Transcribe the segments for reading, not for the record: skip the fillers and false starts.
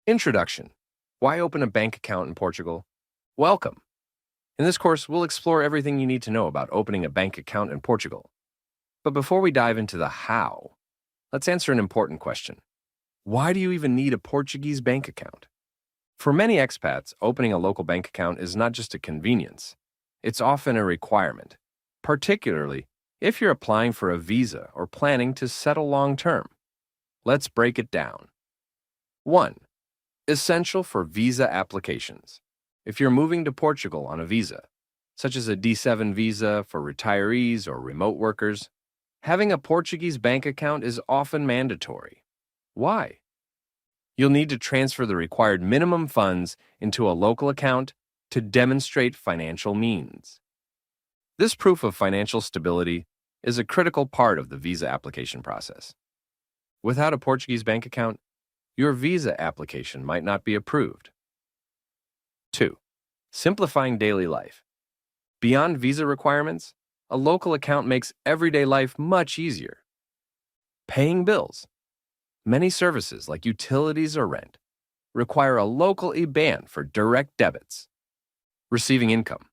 Introduction. Why open a bank account in Portugal? Welcome. In this course, we'll explore everything you need to know about opening a bank account in Portugal. But before we dive into the how, let's answer an important question. Why do you even need a Portuguese bank account? For many expats, opening a local bank account is not just a convenience. It's often a requirement, particularly if you're applying for a visa or planning to settle long-term. Let's break it down. 1. Essential for visa applications. If you're moving to Portugal on a visa, such as a D7 visa for retirees or remote workers, having a Portuguese bank account is often mandatory. Why? You'll need to transfer the required minimum funds into a local account to demonstrate financial means. This proof of financial stability is a critical part of the visa application process. Without a Portuguese bank account, your visa application might not be approved. 2. Simplifying daily life. Beyond visa requirements, a local account makes everyday life much easier. Paying bills. Many services, like utilities or rent, require a local IBAN for direct debits. Receiving income.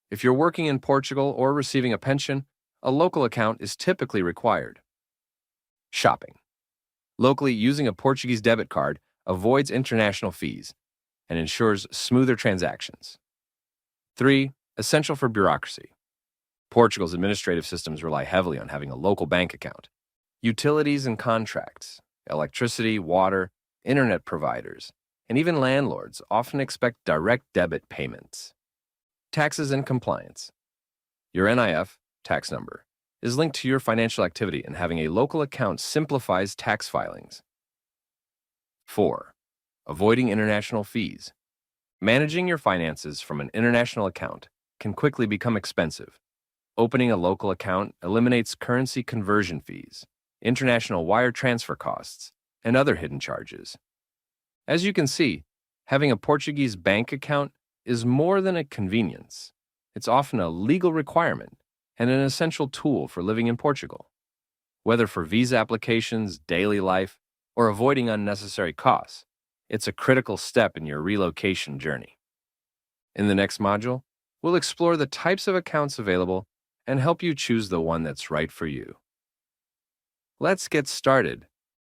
If you're working in Portugal or receiving a pension, a local account is typically required. Shopping. Locally, using a Portuguese debit card avoids international fees and ensures smoother transactions. 3. Essential for bureaucracy. Portugal's administrative systems rely heavily on having a local bank account. Utilities and contracts, electricity, water, internet providers, and even landlords often expect direct debit payments. Taxes and compliance. Your NIF, tax number, is linked to your financial activity, and having a local account simplifies tax filings. 4. Avoiding international fees. Managing your finances from an international account can quickly become expensive. Opening a local account eliminates currency conversion fees, international wire transfer costs, and other hidden charges. As you can see, having a Portuguese bank account is more than a convenience. It's often a legal requirement and an essential tool for living in Portugal. Whether for visa applications, daily life, or avoiding unnecessary costs, it's a critical step in your relocation journey. In the next module, we'll explore the types of accounts available and help you choose the one that's right for you. Let's get started.